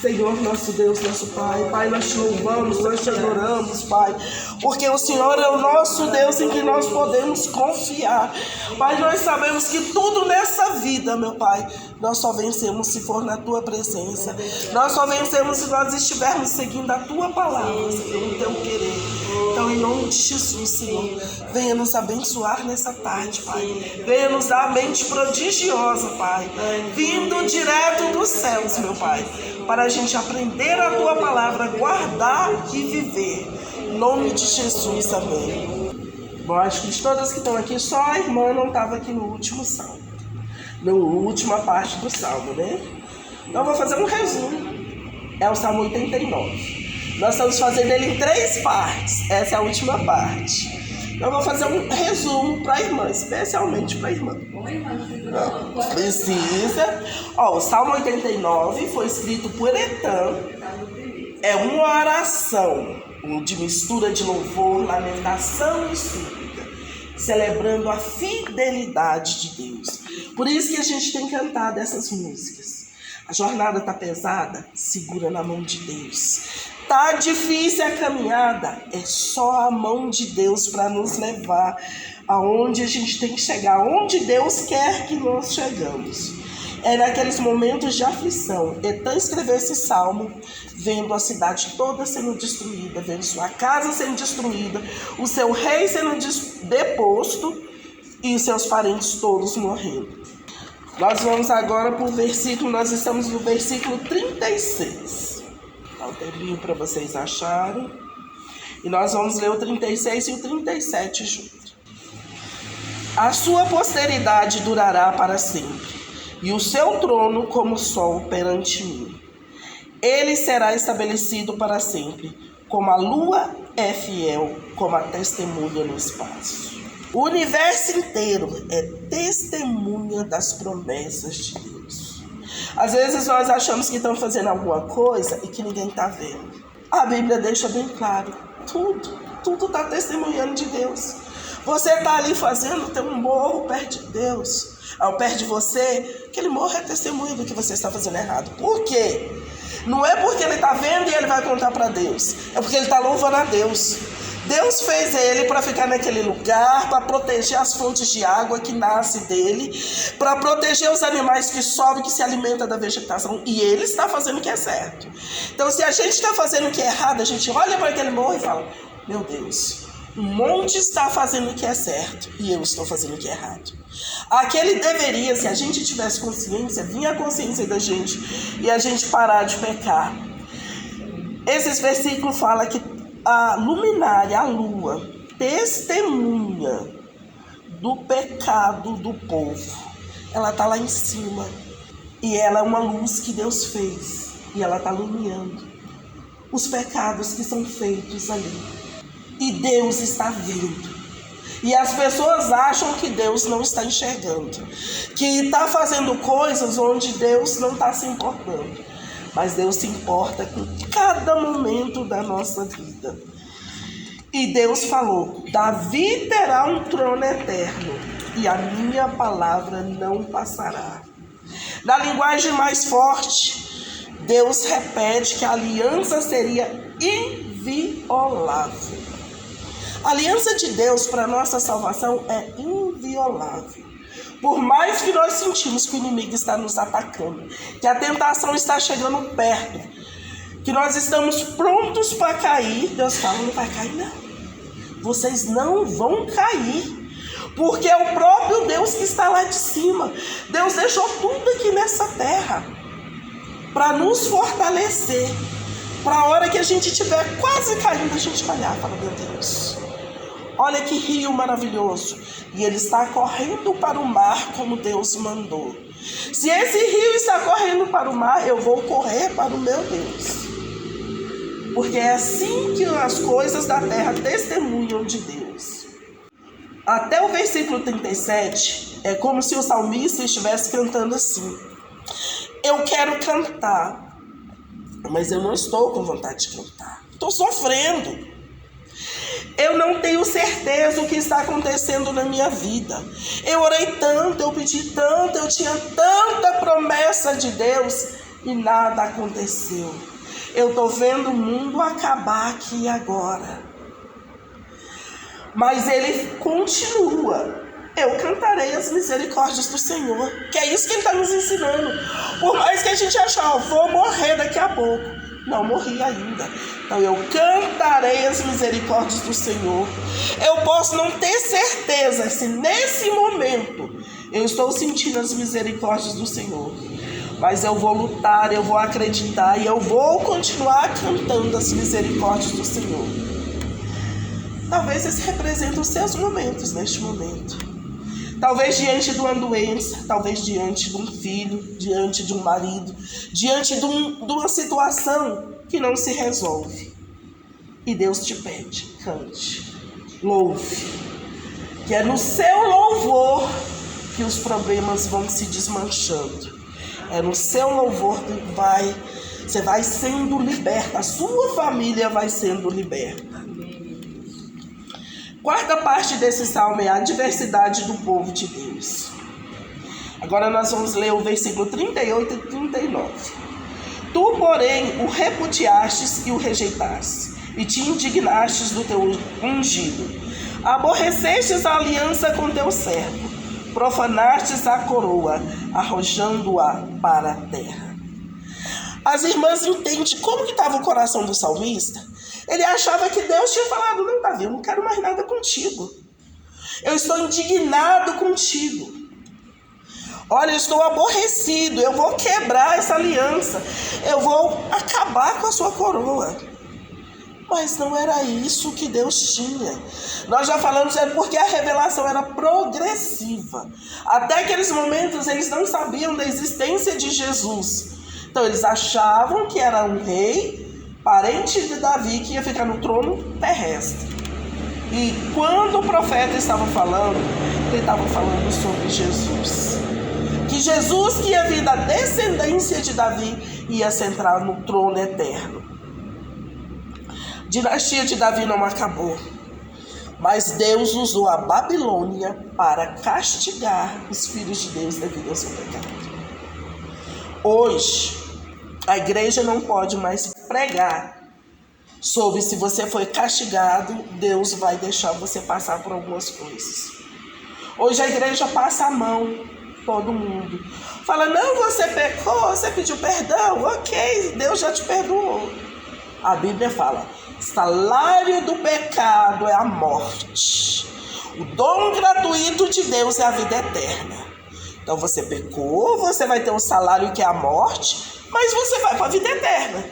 Senhor, nosso Deus, nosso Pai, Pai, nós te louvamos, nós te adoramos, Pai, porque o Senhor é o nosso Deus em que nós podemos confiar. Pai, nós sabemos que tudo nessa vida, meu Pai, nós só vencemos se for na Tua presença. Nós só vencemos se nós estivermos seguindo a Tua palavra, Senhor, o Teu querer. Então, em nome de Jesus, Senhor, venha nos abençoar nessa tarde, Pai. Venha nos dar a mente prodigiosa, Pai, vindo direto dos céus, meu Pai, para a gente aprender a Tua palavra, guardar e viver. Em nome de Jesus, amém. Bom, acho que de todas que estão aqui, só a irmã não estava aqui no último salmo. Na última parte do salmo, né? Então eu vou fazer um resumo. É o salmo 89. Nós estamos fazendo ele em 3 partes. Essa é a última parte. Então eu vou fazer um resumo para a irmã, especialmente para a irmã. Precisa. Ó, o salmo 89 foi escrito por Etan. É uma oração de mistura de louvor, lamentação e súplica, celebrando a fidelidade de Deus. Por isso que a gente tem cantado essas músicas. A jornada está pesada, segura na mão de Deus. Tá difícil a caminhada, é só a mão de Deus para nos levar aonde a gente tem que chegar, onde Deus quer que nós chegamos. É naqueles momentos de aflição. Etan escreveu esse salmo vendo a cidade toda sendo destruída, vendo sua casa sendo destruída, o seu rei sendo deposto e os seus parentes todos morrendo. Nós vamos agora para o versículo, nós estamos no versículo 36. Dá um tempinho para vocês acharem. E nós vamos ler o 36 e o 37 juntos. A sua posteridade durará para sempre, e o seu trono como o sol perante mim. Ele será estabelecido para sempre, como a lua é fiel, como a testemunha no espaço. O universo inteiro é testemunha das promessas de Deus. Às vezes nós achamos que estamos fazendo alguma coisa e que ninguém está vendo. A Bíblia deixa bem claro, tudo está testemunhando de Deus. Você está ali fazendo, tem um morro perto de Deus, ao perto de você, aquele morro é testemunho do que você está fazendo errado. Por quê? Não é porque ele está vendo e ele vai contar para Deus, é porque ele está louvando a Deus. Deus fez ele para ficar naquele lugar, para proteger as fontes de água que nascem dele, para proteger os animais que sobem, que se alimentam da vegetação, e ele está fazendo o que é certo. Então, se a gente está fazendo o que é errado, a gente olha para aquele morro e fala, meu Deus, o monte está fazendo o que é certo e eu estou fazendo o que é errado. Aquele deveria, se a gente tivesse consciência, vinha a consciência da gente e a gente parar de pecar. Esses versículos falam que a luminária, a lua, testemunha do pecado do povo. Ela está lá em cima e ela é uma luz que Deus fez e ela está iluminando os pecados que são feitos ali. E Deus está vendo. E as pessoas acham que Deus não está enxergando, que está fazendo coisas onde Deus não está se importando. Mas Deus se importa com cada momento da nossa vida. E Deus falou, Davi terá um trono eterno e a minha palavra não passará. Na linguagem mais forte, Deus repete que a aliança seria inviolável. A aliança de Deus para a nossa salvação é inviolável. Por mais que nós sentimos que o inimigo está nos atacando, que a tentação está chegando perto, que nós estamos prontos para cair, Deus fala, não vai cair não. Vocês não vão cair, porque é o próprio Deus que está lá de cima. Deus deixou tudo aqui nessa terra para nos fortalecer, para a hora que a gente estiver quase caindo, a gente olhar e falar, meu Deus, olha que rio maravilhoso. E ele está correndo para o mar como Deus mandou. Se esse rio está correndo para o mar, eu vou correr para o meu Deus. Porque é assim que as coisas da terra testemunham de Deus. Até o versículo 37, é como se o salmista estivesse cantando assim. Eu quero cantar, mas eu não estou com vontade de cantar. Estou sofrendo. Eu não tenho certeza do que está acontecendo na minha vida. Eu orei tanto, eu pedi tanto, eu tinha tanta promessa de Deus e nada aconteceu. Eu estou vendo o mundo acabar aqui agora. Mas ele continua. Eu cantarei as misericórdias do Senhor. Que é isso que ele está nos ensinando. Por mais que a gente ache, vou morrer daqui a pouco. Não morri ainda. Então eu cantarei as misericórdias do Senhor. Eu posso não ter certeza se nesse momento eu estou sentindo as misericórdias do Senhor. Mas eu vou lutar, eu vou acreditar e eu vou continuar cantando as misericórdias do Senhor. Talvez esses representem os seus momentos neste momento. Talvez diante de uma doença, talvez diante de um filho, diante de um marido, diante de uma situação que não se resolve. E Deus te pede, cante, louve. Que é no seu louvor que os problemas vão se desmanchando. É no seu louvor que você vai sendo liberta, a sua família vai sendo liberta. Quarta parte desse salmo é a diversidade do povo de Deus. Agora nós vamos ler o versículo 38 e 39. Tu, porém, o repudiastes e o rejeitastes, e te indignastes do teu ungido. Aborrecestes a aliança com teu servo, profanastes a coroa, arrojando-a para a terra. As irmãs entendem como que estava o coração do salmista. Ele achava que Deus tinha falado, não, Davi, eu não quero mais nada contigo. Eu estou indignado contigo. Olha, eu estou aborrecido, eu vou quebrar essa aliança. Eu vou acabar com a sua coroa. Mas não era isso que Deus tinha. Nós já falamos, é porque a revelação era progressiva. Até aqueles momentos eles não sabiam da existência de Jesus. Então eles achavam que era um rei, parente de Davi, que ia ficar no trono terrestre. E quando o profeta estava falando, ele estava falando sobre Jesus. Que Jesus, que ia vir da descendência de Davi, ia sentar no trono eterno. A dinastia de Davi não acabou, mas Deus usou a Babilônia para castigar os filhos de Deus devido ao seu pecado. Hoje, a igreja não pode mais pregar sobre se você foi castigado, Deus vai deixar você passar por algumas coisas. Hoje a igreja passa a mão, todo mundo. Fala, não, você pecou, você pediu perdão, ok, Deus já te perdoou. A Bíblia fala, salário do pecado é a morte. O dom gratuito de Deus é a vida eterna. Então você pecou, você vai ter um salário que é a morte, mas você vai para a vida eterna.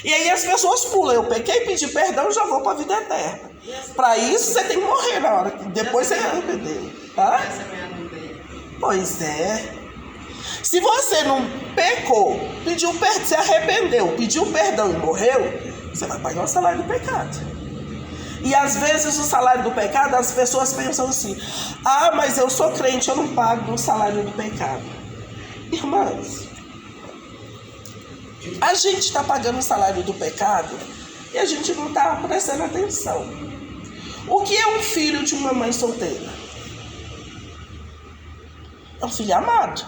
E aí as pessoas pulam, eu pequei, pedi perdão, já vou para a vida eterna. Para isso você tem que morrer na hora, depois você vai arrepender. Tá? Pois é. Se você não pecou, pediu perdão, se arrependeu, pediu perdão e morreu, você vai pagar o salário do pecado. E às vezes o salário do pecado, as pessoas pensam assim, mas eu sou crente, eu não pago o salário do pecado. Irmãs, a gente está pagando o salário do pecado e a gente não está prestando atenção. O que é um filho de uma mãe solteira? É um filho amado,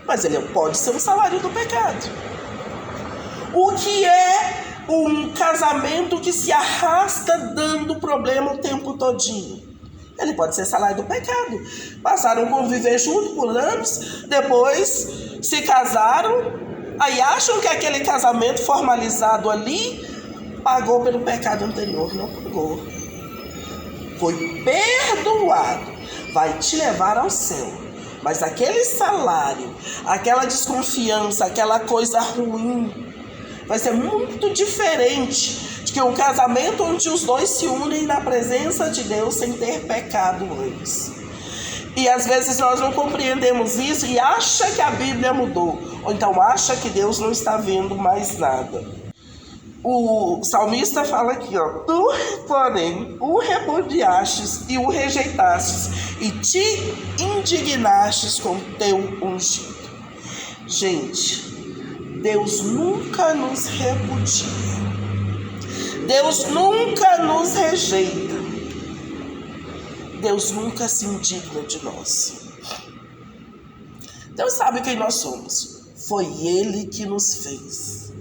mas ele pode ser um salário do pecado. O que é um casamento que se arrasta dando problema o tempo todinho? Ele pode ser salário do pecado. Passaram a conviver junto por anos, depois se casaram, aí acham que aquele casamento formalizado ali pagou pelo pecado anterior. Não pagou. Foi perdoado. Vai te levar ao céu. Mas aquele salário, aquela desconfiança, aquela coisa ruim, vai ser muito diferente de que um casamento onde os dois se unem na presença de Deus sem ter pecado antes. E às vezes nós não compreendemos isso e acha que a Bíblia mudou. Ou então acha que Deus não está vendo mais nada. O salmista fala aqui, tu, porém, o repudiastes e o rejeitastes e te indignastes com teu ungido. Gente, Deus nunca nos repudia. Deus nunca nos rejeita. Deus nunca se indigna de nós. Deus sabe quem nós somos. Foi Ele que nos fez.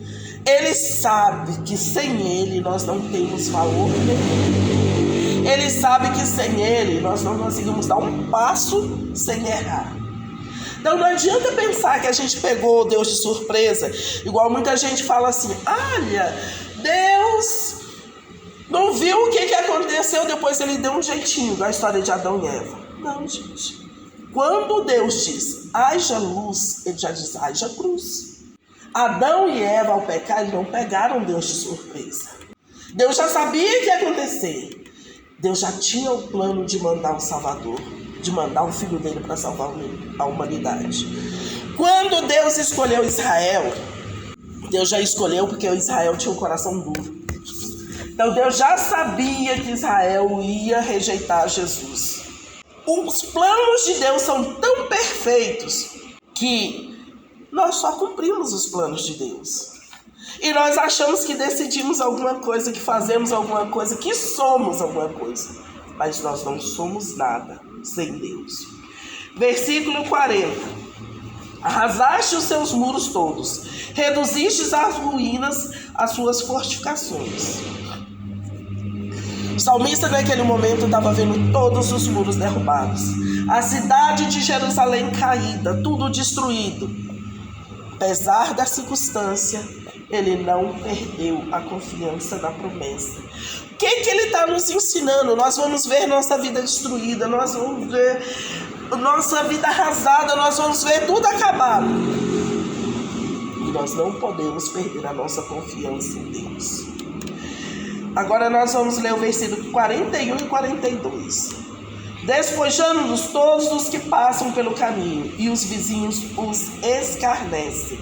Ele sabe que sem Ele nós não temos valor nenhum. Ele sabe que sem Ele nós não conseguimos dar um passo sem errar. Então não adianta pensar que a gente pegou Deus de surpresa, igual muita gente fala assim: olha, Deus não viu o que aconteceu, depois ele deu um jeitinho da história de Adão e Eva. Não, gente. Quando Deus diz haja luz, ele já diz haja cruz. Adão e Eva, ao pecar, eles não pegaram Deus de surpresa. Deus já sabia o que ia acontecer. Deus já tinha o plano de mandar um Salvador, de mandar o filho dele para salvar a humanidade. Quando Deus escolheu Israel, Deus já escolheu porque o Israel tinha um coração duro. Então Deus já sabia que Israel ia rejeitar Jesus. Os planos de Deus são tão perfeitos que nós só cumprimos os planos de Deus. E nós achamos que decidimos alguma coisa, que fazemos alguma coisa, que somos alguma coisa. Mas nós não somos nada sem Deus. Versículo 40. Arrasaste os seus muros todos, reduzistes às ruínas as suas fortificações. O salmista naquele momento estava vendo todos os muros derrubados, a cidade de Jerusalém caída, tudo destruído. Apesar da circunstância, ele não perdeu a confiança na promessa. O que ele está nos ensinando? Nós vamos ver nossa vida destruída, nós vamos ver nossa vida arrasada, nós vamos ver tudo acabado. E nós não podemos perder a nossa confiança em Deus. Agora nós vamos ler o versículo 41 e 42. Despojando-nos todos os que passam pelo caminho, e os vizinhos os escarnecem.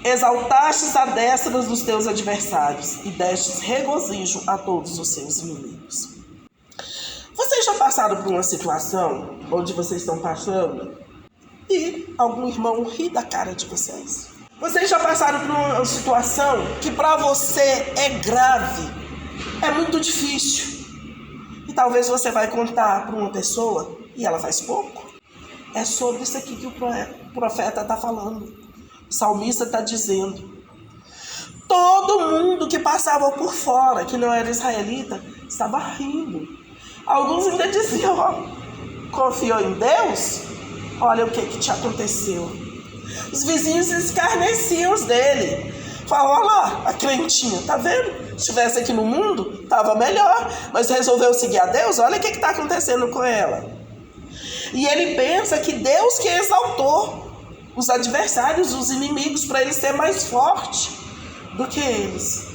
Exaltastes a destra dos teus adversários, e destes regozijo a todos os seus inimigos. Vocês já passaram por uma situação onde vocês estão passando e algum irmão ri da cara de vocês? Vocês já passaram por uma situação que para você é grave, é muito difícil, e talvez você vai contar para uma pessoa e ela faz pouco? É sobre isso aqui que o profeta está falando. O salmista está dizendo: todo mundo que passava por fora, que não era israelita, estava rindo. Alguns ainda diziam: confiou em Deus? Olha o que te aconteceu. Os vizinhos escarneciam dele. Falavam: olha lá, a crentinha, tá vendo? Se estivesse aqui no mundo, estava melhor, mas resolveu seguir a Deus. Olha o que está acontecendo com ela. E ele pensa que Deus que exaltou os adversários, os inimigos, para ele ser mais forte do que eles.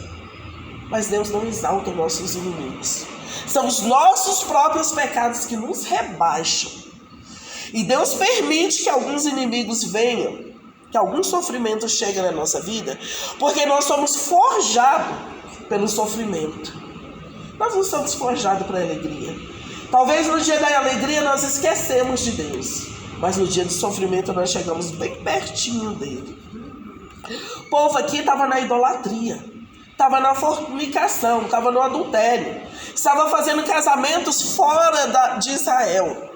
Mas Deus não exalta os nossos inimigos. São os nossos próprios pecados que nos rebaixam. E Deus permite que alguns inimigos venham, que algum sofrimento chegue na nossa vida, porque nós somos forjados pelo sofrimento. Nós não somos forjados para a alegria. Talvez no dia da alegria nós esquecemos de Deus, mas no dia do sofrimento nós chegamos bem pertinho dele. O povo aqui estava na idolatria, estava na fornicação, estava no adultério, estava fazendo casamentos fora de Israel.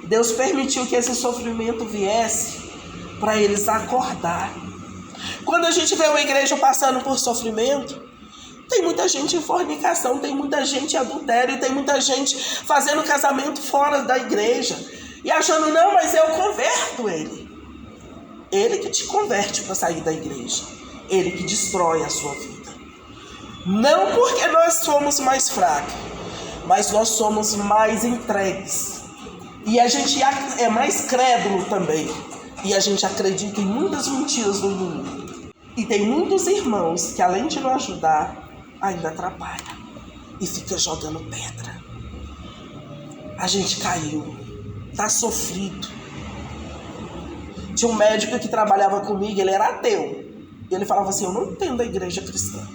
Deus permitiu que esse sofrimento viesse para eles acordar. Quando a gente vê uma igreja passando por sofrimento, tem muita gente em fornicação, tem muita gente em adultério, tem muita gente fazendo casamento fora da igreja e achando: não, mas eu converto ele. Ele que te converte para sair da igreja, ele que destrói a sua vida. Não porque nós somos mais fracos, mas nós somos mais entregues. E a gente é mais crédulo também. E a gente acredita em muitas mentiras do mundo. E tem muitos irmãos que, além de não ajudar, ainda atrapalha e fica jogando pedra. A gente caiu, tá sofrido. Tinha um médico que trabalhava comigo, ele era ateu. E ele falava assim: eu não entendo a igreja cristã.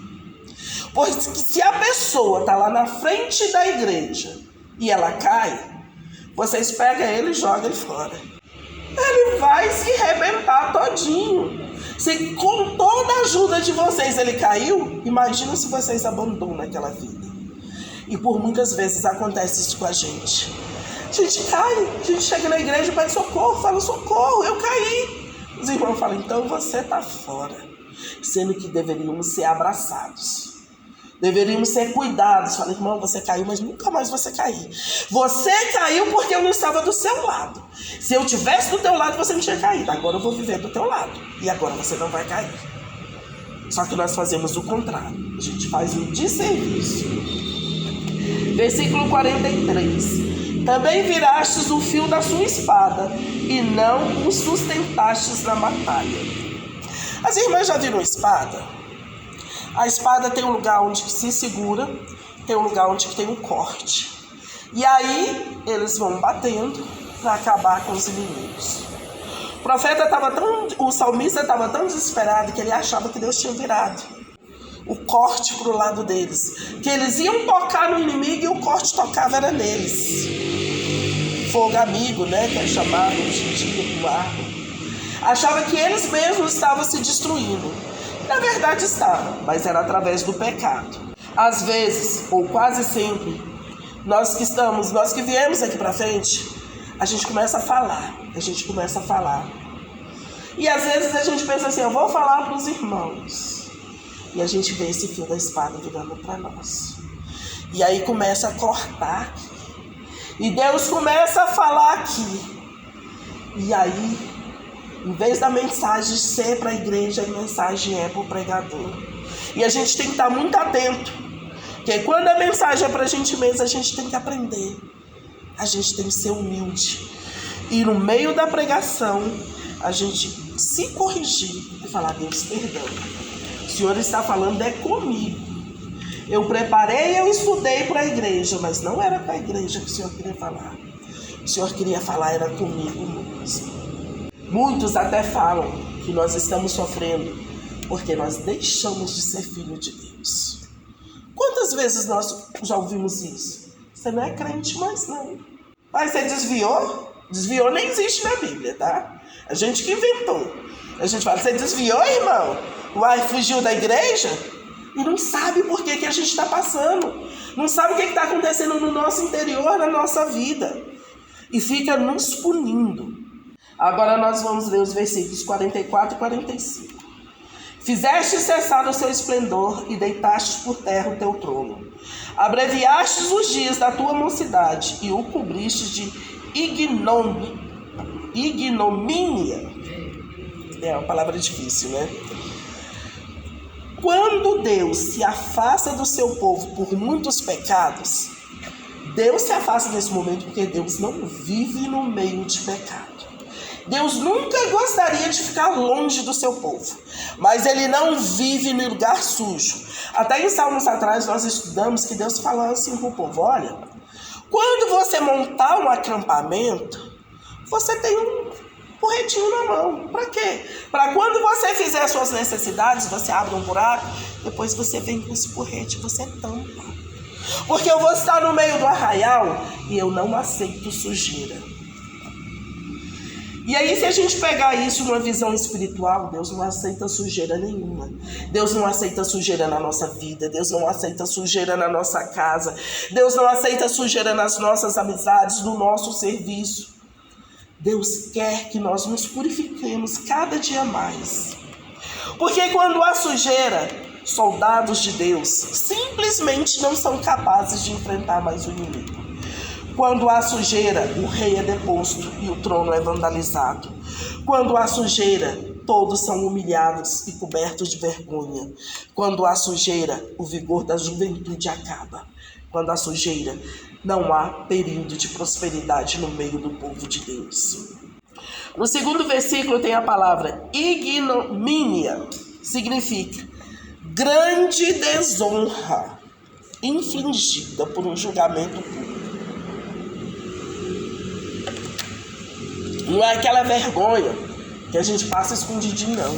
Porque se a pessoa tá lá na frente da igreja e ela cai, vocês pegam ele e jogam ele fora. Ele vai se arrebentar todinho. Se com toda a ajuda de vocês ele caiu, imagina se vocês abandonam aquela vida. E por muitas vezes acontece isso com a gente. A gente cai, a gente chega na igreja e pede socorro, fala: socorro, eu caí. Os irmãos falam, então você está fora. Sendo que deveríamos ser abraçados. Deveríamos ser cuidados. Fala, irmão, você caiu, mas nunca mais você cair. Você caiu porque eu não estava do seu lado. Se eu tivesse do teu lado, você não tinha caído. Agora eu vou viver do teu lado. E agora você não vai cair. Só que nós fazemos o contrário. A gente faz um desserviço. Versículo 43. Também virastes o fio da sua espada, e não o sustentastes na batalha. As irmãs já viram espada? A espada tem um lugar onde se segura, tem um lugar onde tem um corte. E aí eles vão batendo para acabar com os inimigos. O salmista estava tão desesperado que ele achava que Deus tinha virado o corte para o lado deles. Que eles iam tocar no inimigo e o corte tocava era neles. Fogo amigo, né? Que é chamado hoje em dia do ar. Achava que eles mesmos estavam se destruindo. Na verdade estavam, mas era através do pecado. Às vezes, ou quase sempre, nós que viemos aqui para frente, a gente começa a falar. E às vezes a gente pensa assim, eu vou falar para os irmãos. E a gente vê esse fio da espada virando para nós. E aí começa a cortar aqui. E Deus começa a falar aqui. E aí, em vez da mensagem ser para a igreja, a mensagem é para o pregador. E a gente tem que estar muito atento. Porque quando a mensagem é para a gente mesmo, a gente tem que aprender. A gente tem que ser humilde. E no meio da pregação, a gente se corrigir e falar, Deus, perdão. O Senhor está falando é comigo. Eu preparei, eu estudei para a igreja, mas não era para a igreja que o Senhor queria falar. O Senhor queria falar era comigo mesmo. Muitos até falam que nós estamos sofrendo porque nós deixamos de ser filho de Deus. Quantas vezes nós já ouvimos isso? Você não é crente mais não. Mas você desviou? Desviou nem existe na Bíblia, tá? A gente que inventou. A gente fala, você desviou, irmão? Uai, fugiu da igreja? E não sabe por que a gente está passando. Não sabe o que está acontecendo no nosso interior, na nossa vida. E fica nos punindo. Agora nós vamos ler os versículos 44 e 45. Fizeste cessar o seu esplendor e deitastes por terra o teu trono. Abreviastes os dias da tua mocidade e o cobristes de ignomínia. É uma palavra difícil, né? Quando Deus se afasta do seu povo por muitos pecados, Deus se afasta nesse momento porque Deus não vive no meio de pecado. Deus nunca gostaria de ficar longe do seu povo, mas Ele não vive no lugar sujo. Até em Salmos atrás nós estudamos que Deus falou assim para o povo, olha, quando você montar um acampamento, você tem um porretinho na mão. Para quê? Para quando você fizer as suas necessidades, você abre um buraco, depois você vem com esse porrete, você tampa. Porque eu vou estar no meio do arraial e eu não aceito sujeira. E aí, se a gente pegar isso numa visão espiritual, Deus não aceita sujeira nenhuma. Deus não aceita sujeira na nossa vida. Deus não aceita sujeira na nossa casa. Deus não aceita sujeira nas nossas amizades, no nosso serviço. Deus quer que nós nos purifiquemos cada dia mais. Porque quando há sujeira, soldados de Deus simplesmente não são capazes de enfrentar mais o inimigo. Quando há sujeira, o rei é deposto e o trono é vandalizado. Quando há sujeira, todos são humilhados e cobertos de vergonha. Quando há sujeira, o vigor da juventude acaba. Quando há sujeira, não há período de prosperidade no meio do povo de Deus. No segundo versículo tem a palavra ignomínia. Significa grande desonra infligida por um julgamento público. Não é aquela vergonha que a gente passa escondidinho, não.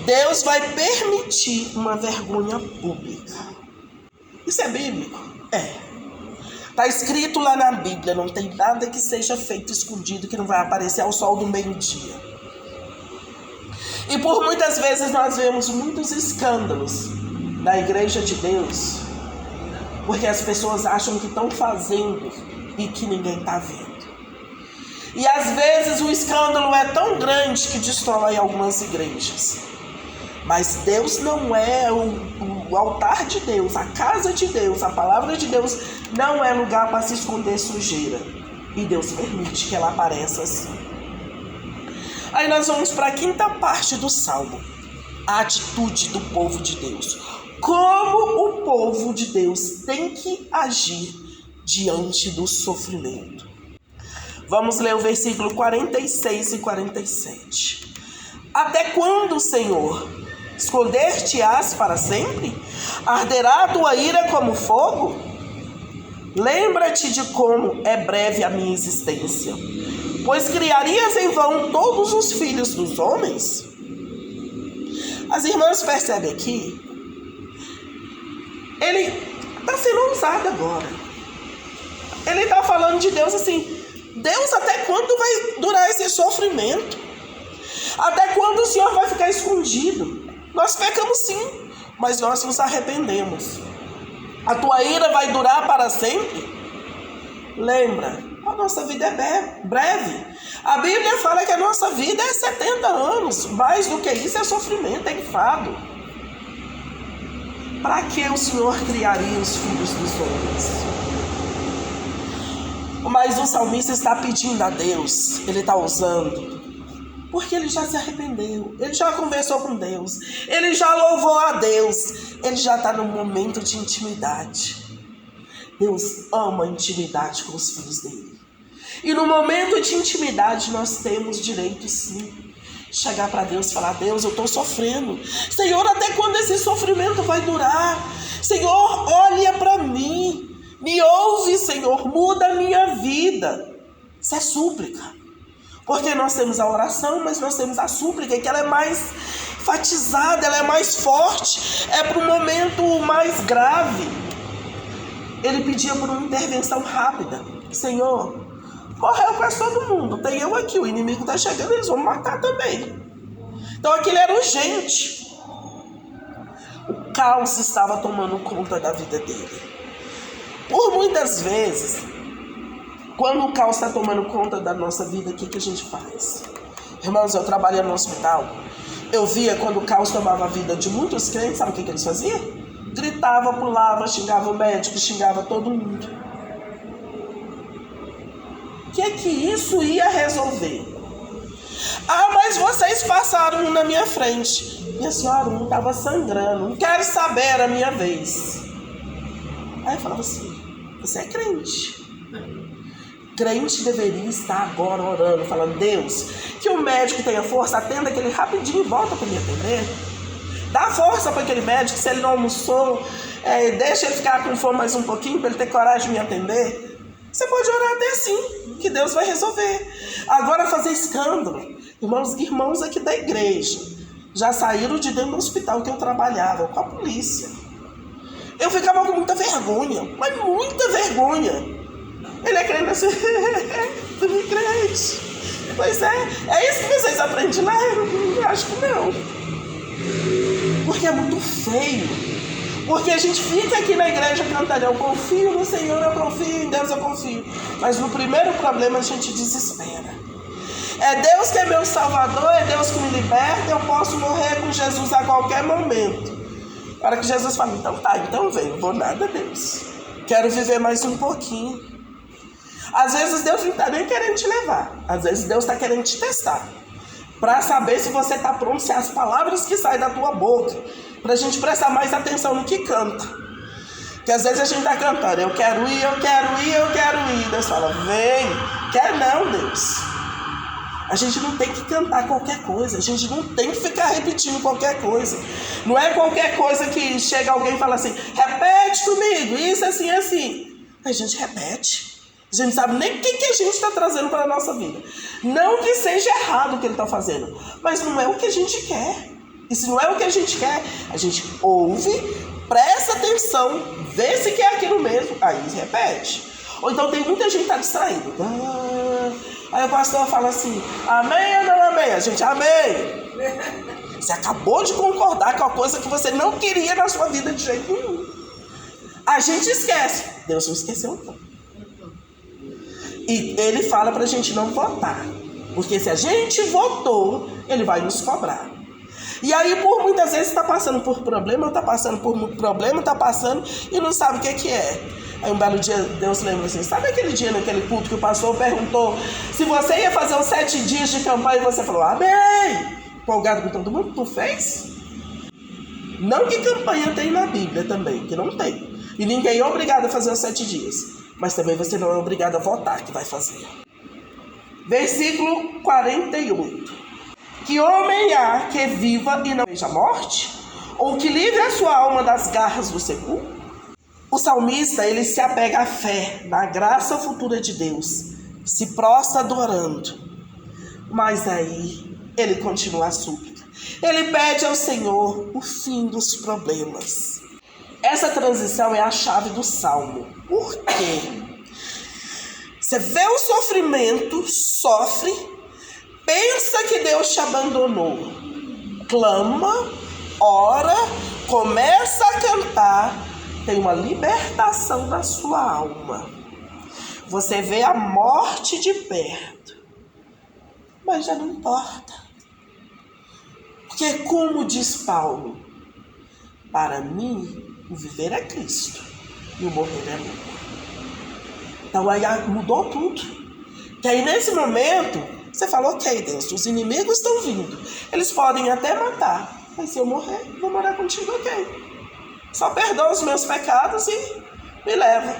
Deus vai permitir uma vergonha pública. Isso é bíblico? É. Está escrito lá na Bíblia, não tem nada que seja feito escondido que não vai aparecer ao sol do meio-dia. E por muitas vezes nós vemos muitos escândalos na igreja de Deus, porque as pessoas acham que estão fazendo e que ninguém está vendo. E às vezes o escândalo é tão grande que destrói algumas igrejas. Mas Deus não é o altar de Deus, a casa de Deus, a palavra de Deus não é lugar para se esconder sujeira. E Deus permite que ela apareça assim. Aí nós vamos para a quinta parte do Salmo. A atitude do povo de Deus. Como o povo de Deus tem que agir diante do sofrimento. Vamos ler o versículo 46 e 47. Até quando, Senhor, esconder-te-ás para sempre? Arderá a tua ira como fogo? Lembra-te de como é breve a minha existência, pois criarias em vão todos os filhos dos homens? As irmãs percebem aqui, ele está sendo ousado agora. Ele está falando de Deus assim, Deus, até quando vai durar esse sofrimento? Até quando o Senhor vai ficar escondido? Nós pecamos sim, mas nós nos arrependemos. A tua ira vai durar para sempre? Lembra, a nossa vida é breve. A Bíblia fala que a nossa vida é 70 anos. Mais do que isso é sofrimento, é enfado. Para que o Senhor criaria os filhos dos homens? Mas o salmista está pedindo a Deus, ele está ousando, porque ele já se arrependeu, ele já conversou com Deus, ele já louvou a Deus, ele já está num momento de intimidade. Deus ama a intimidade com os filhos dele. E no momento de intimidade nós temos direito sim, chegar para Deus e falar, Deus, eu estou sofrendo. Senhor, até quando esse sofrimento vai durar? Senhor, olha para mim. Me ouve, Senhor, muda a minha vida. Isso é súplica. Porque nós temos a oração, mas nós temos a súplica, que ela é mais enfatizada, ela é mais forte. É para um momento mais grave. Ele pedia por uma intervenção rápida. Senhor, morreu quase todo mundo. Tem eu aqui, o inimigo está chegando, eles vão matar também. Então aquilo era urgente. O caos estava tomando conta da vida dele. Por muitas vezes, quando o caos está tomando conta da nossa vida, o que a gente faz? Irmãos, eu trabalhei no hospital. Eu via quando o caos tomava a vida de muitos crentes, sabe o que eles faziam? Gritava, pulava, xingava o médico, xingava todo mundo. O que isso ia resolver? Ah, mas vocês passaram na minha frente. Minha senhora, um estava sangrando, não quero saber, era a minha vez. Aí eu falava assim, você é crente. Crente deveria estar agora orando, falando, Deus, que o médico tenha força, atenda aquele rapidinho e volta para me atender. Dá força para aquele médico, se ele não almoçou, deixa ele ficar com fome mais um pouquinho para ele ter coragem de me atender. Você pode orar até assim, que Deus vai resolver. Agora fazer escândalo. Irmãos aqui da igreja já saíram de dentro do hospital que eu trabalhava, com a polícia. Eu ficava com muita vergonha, mas muita vergonha. Ele é crente assim, tu me crente. Pois é isso que vocês aprendem lá? Eu acho que não. Porque é muito feio. Porque a gente fica aqui na igreja cantando, eu confio no Senhor, eu confio em Deus, eu confio. Mas no primeiro problema a gente desespera. É Deus que é meu salvador, é Deus que me liberta, eu posso morrer com Jesus a qualquer momento. Para que Jesus fale, então vem, não vou nada, Deus. Quero viver mais um pouquinho. Às vezes Deus não está nem querendo te levar. Às vezes Deus está querendo te testar. Para saber se você está pronto, se as palavras que saem da tua boca. Para a gente prestar mais atenção no que canta. Porque às vezes a gente está cantando, eu quero ir, eu quero ir, eu quero ir. Deus fala, vem. Quer não, Deus. A gente não tem que cantar qualquer coisa. A gente não tem que ficar repetindo qualquer coisa. Não é qualquer coisa que chega alguém e fala assim, repete comigo, isso, assim, assim. A gente repete. A gente sabe nem o que a gente está trazendo para a nossa vida. Não que seja errado o que ele está fazendo, mas não é o que a gente quer. E se não é o que a gente quer, a gente ouve, presta atenção, vê se quer aquilo mesmo, aí repete. Ou então tem muita gente que está distraído. Aí o pastor fala assim, amém ou não amém? A gente, amém. Você acabou de concordar com a coisa que você não queria na sua vida de jeito nenhum. A gente esquece. Deus não esqueceu não. E ele fala para a gente não votar. Porque se a gente votou, ele vai nos cobrar. E aí, por muitas vezes, está passando por problema, está passando por muito problema, está passando e não sabe o que é. Aí um belo dia, Deus lembra assim, sabe aquele dia naquele culto que o pastor perguntou se você ia fazer os 7 dias de campanha e você falou, amém, empolgado com todo mundo, tu fez? Não que campanha tem na Bíblia também, que não tem. E ninguém é obrigado a fazer os 7 dias. Mas também você não é obrigado a votar que vai fazer. Versículo 48. Que homem há que viva e não veja a morte? Ou que livre a sua alma das garras do sepulcro? O salmista, ele se apega à fé, na graça futura de Deus, se prostra adorando. Mas aí, ele continua a súplica. Ele pede ao Senhor o fim dos problemas. Essa transição é a chave do salmo. Por quê? Você vê o sofrimento, sofre, pensa que Deus te abandonou, clama, ora, começa a cantar, tem uma libertação da sua alma. Você vê a morte de perto, mas já não importa. Porque como diz Paulo, para mim o viver é Cristo e o morrer é lucro. Então aí mudou tudo. Que aí nesse momento você fala, ok Deus, os inimigos estão vindo, eles podem até matar, mas se eu morrer, vou morar contigo, ok. Só perdoa os meus pecados e me leva.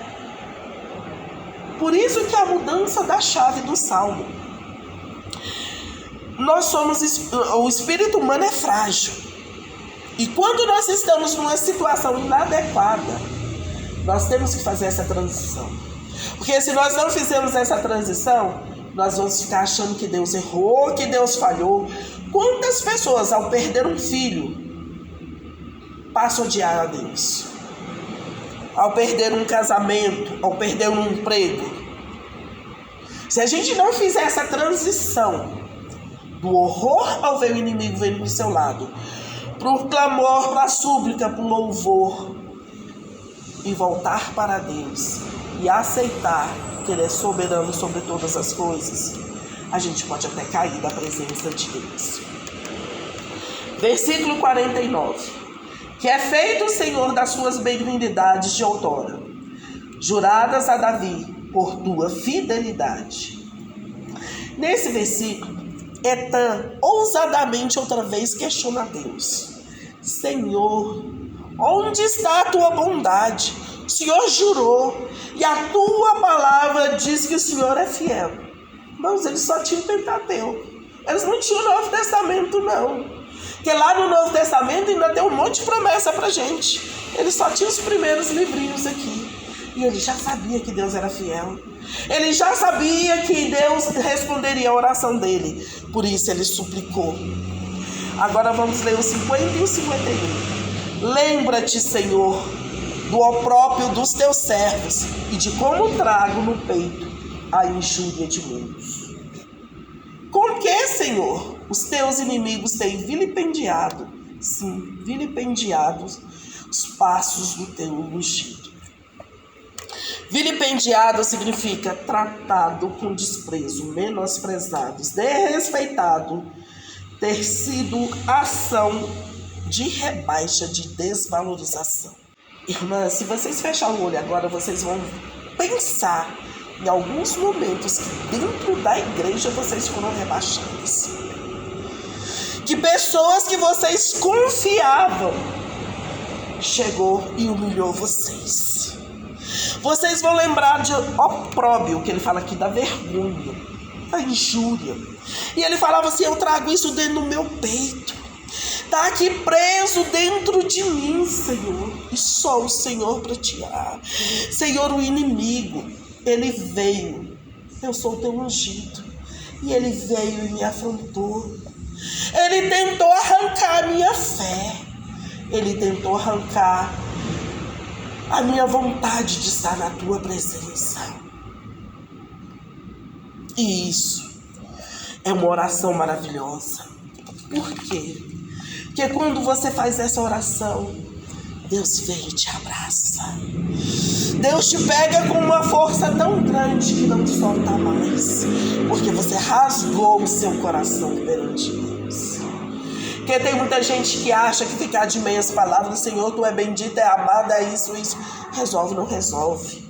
Por isso que a mudança da chave do salmo. Nós somos, o espírito humano é frágil. E quando nós estamos numa situação inadequada, nós temos que fazer essa transição. Porque se nós não fizermos essa transição, nós vamos ficar achando que Deus errou, que Deus falhou. Quantas pessoas, ao perder um filho, passam a odiar a Deus? Ao perder um casamento, ao perder um emprego. Se a gente não fizer essa transição do horror ao ver o inimigo vindo do seu lado, pro clamor, para a súplica, pro louvor, e voltar para Deus e aceitar que Ele é soberano sobre todas as coisas, a gente pode até cair da presença de Deus. Versículo 49. Que é feito o Senhor das suas benignidades de outrora, juradas a Davi por tua fidelidade. Nesse versículo, Etã ousadamente outra vez questiona a Deus. Senhor, onde está a tua bondade? O Senhor jurou e a tua palavra diz que o Senhor é fiel. Mas eles só tinham o Pentateuco. Eles não tinham o Novo Testamento, não. Porque lá no Novo Testamento ainda tem um monte de promessa pra gente. Ele só tinha os primeiros livrinhos aqui. E ele já sabia que Deus era fiel. Ele já sabia que Deus responderia a oração dele. Por isso ele suplicou. Agora vamos ler o 50 e o 51. Lembra-te, Senhor, do opróprio dos teus servos e de como trago no peito a injúria de muitos. Com que, Senhor, os teus inimigos têm vilipendiado, sim, vilipendiados os passos do teu ungido. Vilipendiado significa tratado com desprezo, menosprezado, desrespeitado, ter sido ação de rebaixa, de desvalorização. Irmãs, se vocês fecharem o olho agora, vocês vão pensar em alguns momentos que dentro da igreja vocês foram rebaixados. Que pessoas que vocês confiavam chegou e humilhou vocês. Vocês vão lembrar de opróbio, que ele fala aqui, da vergonha, da injúria. E ele falava assim, eu trago isso dentro do meu peito. Está aqui preso dentro de mim, Senhor. E só o Senhor para tirar. Senhor, o inimigo, ele veio. Eu sou o teu ungido. E ele veio e me afrontou. Ele tentou arrancar a minha fé. Ele tentou arrancar a minha vontade de estar na tua presença. E isso é uma oração maravilhosa. Por quê? Porque quando você faz essa oração, Deus vem e te abraça. Deus te pega com uma força tão grande que não te solta mais, porque você rasgou o seu coração perante Deus. Porque tem muita gente que acha que ficar de meias palavras, Senhor, tu é bendita, é amada, é isso. Resolve, não resolve.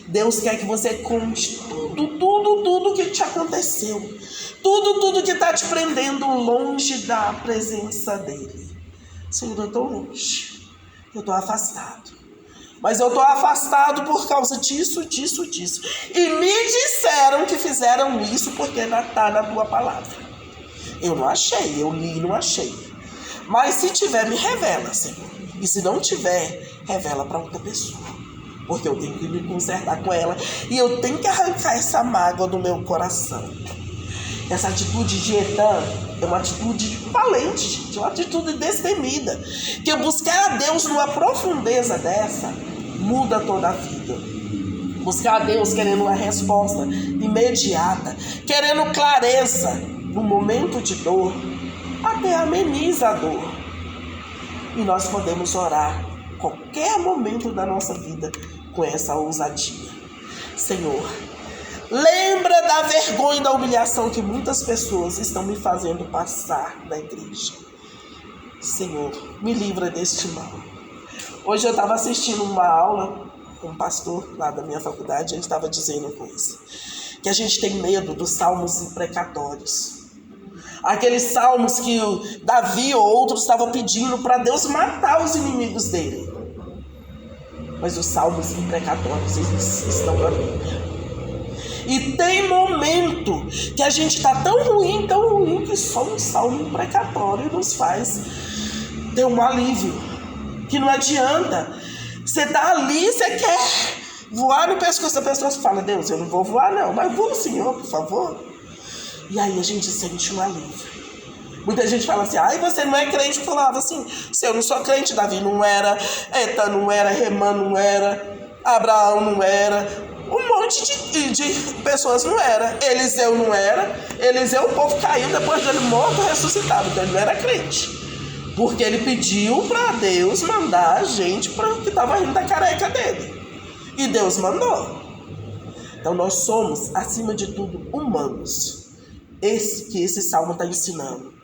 Deus quer que você conte tudo que te aconteceu. Tudo que está te prendendo longe da presença dele. Senhor, eu estou longe. Eu estou afastado. Mas eu estou afastado por causa disso. E me disseram que fizeram isso porque está na tua palavra. Eu não achei, eu li e não achei. Mas se tiver, me revela, Senhor. E se não tiver, revela para outra pessoa. Porque eu tenho que me consertar com ela. E eu tenho que arrancar essa mágoa do meu coração. Essa atitude de Etan é uma atitude valente, gente. É uma atitude destemida. Que eu buscar a Deus numa profundeza dessa, muda toda a vida. Buscar a Deus querendo uma resposta imediata. Querendo clareza no momento de dor. Até ameniza a dor. E nós podemos orar qualquer momento da nossa vida com essa ousadia. Senhor, lembra da vergonha e da humilhação que muitas pessoas estão me fazendo passar na igreja. Senhor, me livra deste mal. Hoje eu estava assistindo uma aula com um pastor lá da minha faculdade, ele estava dizendo coisa. Que a gente tem medo dos salmos imprecatórios. Aqueles salmos que o Davi ou outros estavam pedindo para Deus matar os inimigos dele. Mas os salmos imprecatórios, eles estão na Bíblia. E tem momento que a gente está tão ruim, que só um salmo imprecatório nos faz ter um alívio. Que não adianta. Você está ali, você quer voar no pescoço da pessoa, você fala, Deus, eu não vou voar não, mas voa, Senhor, por favor. E aí a gente sente um alívio. Muita gente fala assim, ai, você não é crente. Eu falava assim, se eu não sou crente, Davi não era, Etan não era, Remã não era, Abraão não era, um monte de pessoas não era. Eliseu não era. Eliseu, o povo caiu depois dele morto, ressuscitado, então ele não era crente. Porque ele pediu para Deus mandar a gente para o que estava rindo da careca dele. E Deus mandou. Então nós somos, acima de tudo, humanos. Esse salmo está ensinando.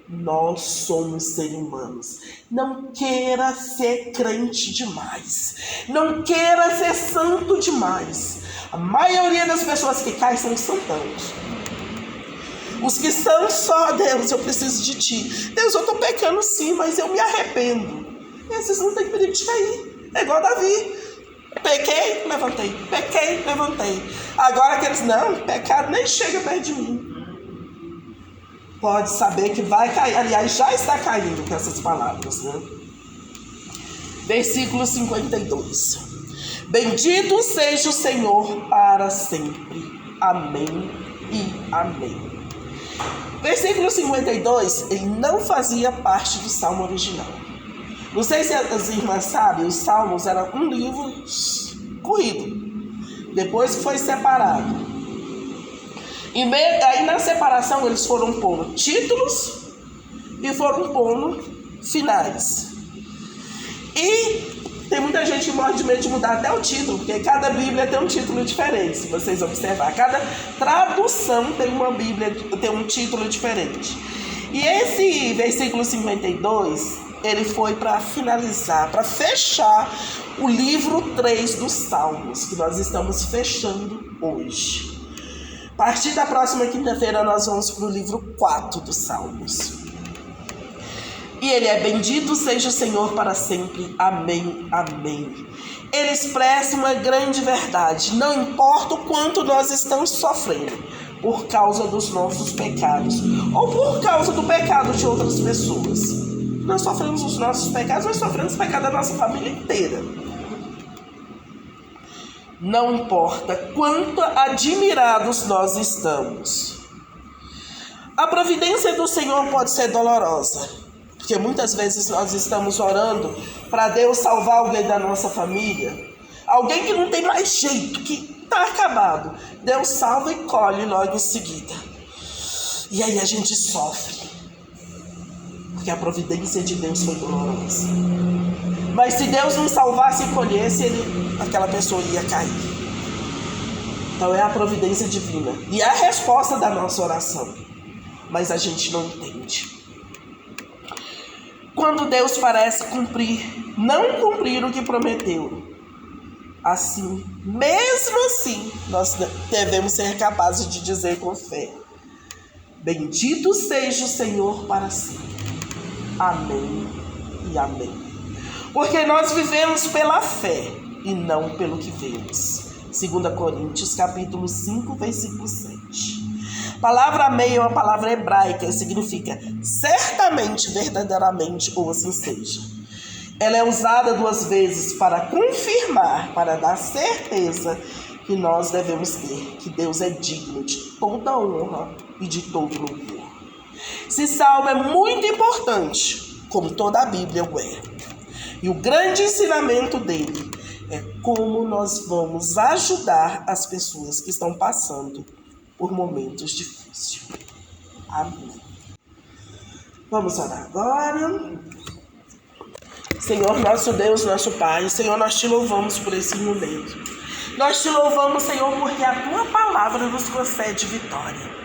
Nós somos seres humanos. Não queira ser crente demais. Não queira ser santo demais. A maioria das pessoas que caem são santãos. Os que são só, Deus, eu preciso de ti. Deus, eu estou pecando sim, mas eu me arrependo. Esses não têm perigo de cair. É igual Davi. Pequei, levantei. Pequei, levantei. Agora aqueles, não, pecado nem chega perto de mim. Pode saber que vai cair. Aliás, já está caindo com essas palavras, né? Versículo 52. Bendito seja o Senhor para sempre. Amém e amém. Versículo 52, ele não fazia parte do salmo original. Não sei se as irmãs sabem, os salmos eram um livro corrido. Depois foi separado. E aí na separação eles foram pondo títulos e foram pondo finais. E tem muita gente que morre de medo de mudar até o título, porque cada Bíblia tem um título diferente, se vocês observarem. Cada tradução tem uma Bíblia, tem um título diferente. E esse versículo 52, ele foi para finalizar, para fechar o livro 3 dos Salmos, que nós estamos fechando hoje. A partir da próxima quinta-feira nós vamos para o livro 4 dos Salmos. E ele é bendito seja o Senhor para sempre. Amém, amém. Ele expressa uma grande verdade. Não importa o quanto nós estamos sofrendo por causa dos nossos pecados ou por causa do pecado de outras pessoas. Nós sofremos os nossos pecados, nós sofremos o pecado da nossa família inteira. Não importa quanto admirados nós estamos. A providência do Senhor pode ser dolorosa, porque muitas vezes nós estamos orando para Deus salvar alguém da nossa família, alguém que não tem mais jeito, que está acabado. Deus salva e colhe logo em seguida. E aí a gente sofre, porque porque a providência de Deus foi dolorosa. Mas se Deus não salvasse e colhesse, aquela pessoa ia cair. Então é a providência divina. E é a resposta da nossa oração. Mas a gente não entende. Quando Deus parece não cumprir o que prometeu, assim, mesmo assim, nós devemos ser capazes de dizer com fé: bendito seja o Senhor para sempre. Amém e amém. Porque nós vivemos pela fé e não pelo que vemos. 2 Coríntios capítulo 5, versículo 7. A palavra amém é uma palavra hebraica e significa certamente, verdadeiramente ou assim seja. Ela é usada 2 vezes para confirmar, para dar certeza que nós devemos ter, que Deus é digno de toda honra e de todo louvor. Esse salmo é muito importante, como toda a Bíblia o é. E o grande ensinamento dele é como nós vamos ajudar as pessoas que estão passando por momentos difíceis. Amém. Vamos orar agora. Senhor, nosso Deus, nosso Pai, Senhor, nós te louvamos por esse momento. Nós te louvamos, Senhor, porque a tua palavra nos concede vitória.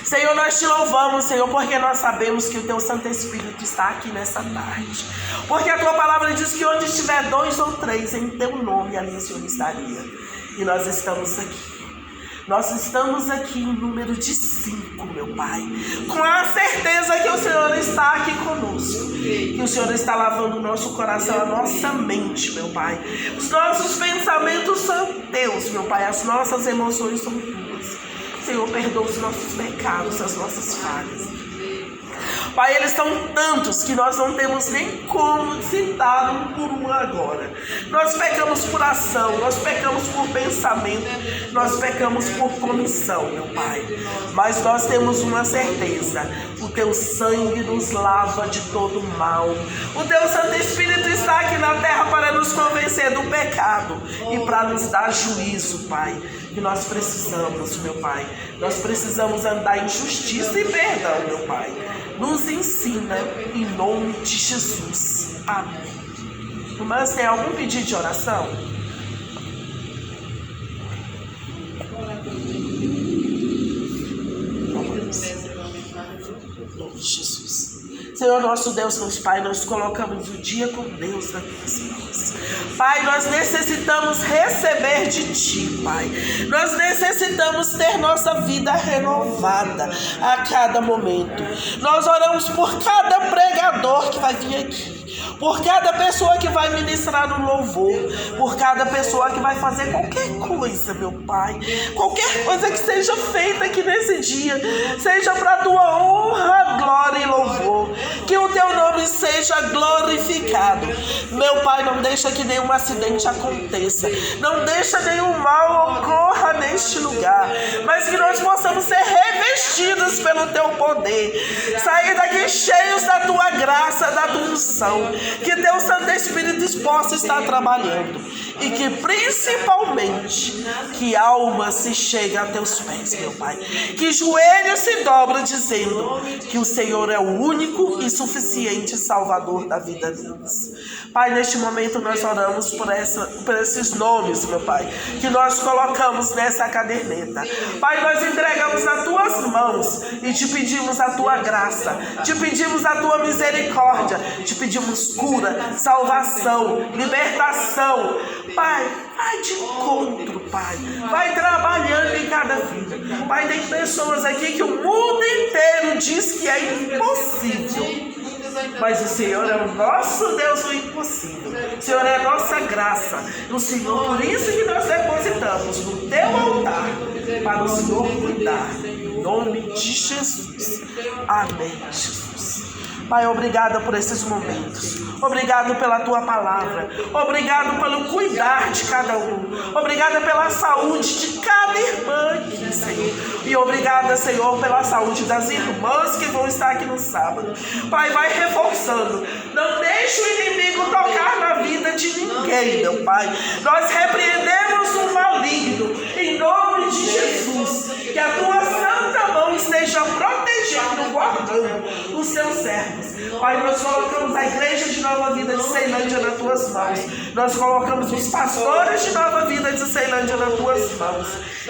Senhor, nós te louvamos, Senhor, porque nós sabemos que o teu Santo Espírito está aqui nessa tarde. Porque a tua palavra diz que onde estiver 2 ou 3 em teu nome, ali o Senhor estaria. E nós estamos aqui. Nós estamos aqui em número de 5, meu Pai, com a certeza que o Senhor está aqui conosco, que o Senhor está lavando o nosso coração, a nossa mente, meu Pai. Os nossos pensamentos são teus, meu Pai, as nossas emoções são tuas. Senhor, perdoa os nossos pecados, as nossas falhas. Pai, eles são tantos que nós não temos nem como citar um por um agora. Nós pecamos por ação, nós pecamos por pensamento, nós pecamos por comissão, meu Pai. Mas nós temos uma certeza: o teu sangue nos lava de todo mal. O teu Santo Espírito está aqui na terra para nos convencer do pecado e para nos dar juízo, Pai. Que nós precisamos, meu Pai. Nós precisamos andar em justiça e perdão, meu Pai. Nos ensina em nome de Jesus. Amém. Irmãs, tem algum pedido de oração? Em nome de Jesus. Senhor, nosso Deus, nosso Pai, nós colocamos o dia com Deus nas tuas mãos. Pai, nós necessitamos receber de Ti, Pai. Nós necessitamos ter nossa vida renovada a cada momento. Nós oramos por cada pregador que vai vir aqui, por cada pessoa que vai ministrar no louvor, por cada pessoa que vai fazer qualquer coisa, meu Pai. Qualquer coisa que seja feita aqui nesse dia, seja para a Tua honra, glória e louvor. Que o Teu nome seja glorificado. Meu Pai, não deixa que nenhum acidente aconteça. Não deixa nenhum mal ocorra neste lugar. Mas que nós possamos ser revestidos pelo Teu poder. Sair daqui cheios da Tua graça, da Tua unção. Que Teu Santo Espírito possa estar trabalhando. E que principalmente, que alma se chegue a Teus pés, meu Pai. Que joelhos se dobram dizendo que o Senhor é o único e suficiente Salvador da vida deles. Pai, neste momento nós oramos por esses nomes, meu Pai, que nós colocamos nessa caderneta. Pai, nós entregamos nas Tuas mãos e Te pedimos a Tua graça, Te pedimos a Tua misericórdia, Te pedimos cura, salvação, libertação. Pai, vai de encontro, Pai. Vai trabalhando em cada vida. Pai, tem pessoas aqui que o mundo inteiro diz que é impossível. Mas o Senhor é o nosso Deus do impossível. O Senhor é a nossa graça. O Senhor, por isso que nós depositamos no Teu altar, para o Senhor cuidar. Em nome de Jesus. Amém, Jesus. Pai, obrigada por esses momentos. Obrigado pela Tua palavra. Obrigado pelo cuidar de cada um. Obrigada pela saúde de cada irmã aqui, Senhor. E obrigada, Senhor, pela saúde das irmãs que vão estar aqui no sábado. Pai, vai reforçando. Não deixe o inimigo tocar na vida de ninguém, meu Pai. Nós repreendemos o maligno. Em nome de Jesus. Que a Tua santa mão esteja protegida protegendo, guardando os seus servos. Pai, nós colocamos a igreja de Nova Vida de Ceilândia nas tuas mãos. Nós colocamos os pastores de Nova Vida de Ceilândia nas tuas mãos.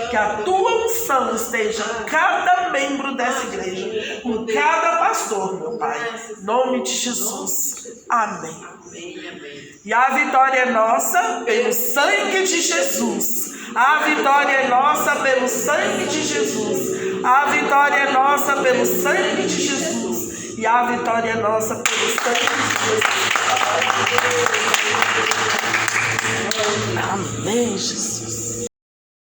Que a tua unção esteja em cada membro dessa igreja, com cada pastor, meu Pai. Em nome de Jesus. Amém. E a vitória é nossa pelo sangue de Jesus. A vitória é nossa pelo sangue de Jesus. A vitória é nossa pelo sangue de Jesus. E a vitória é nossa pelo sangue de Jesus. Amém, Jesus.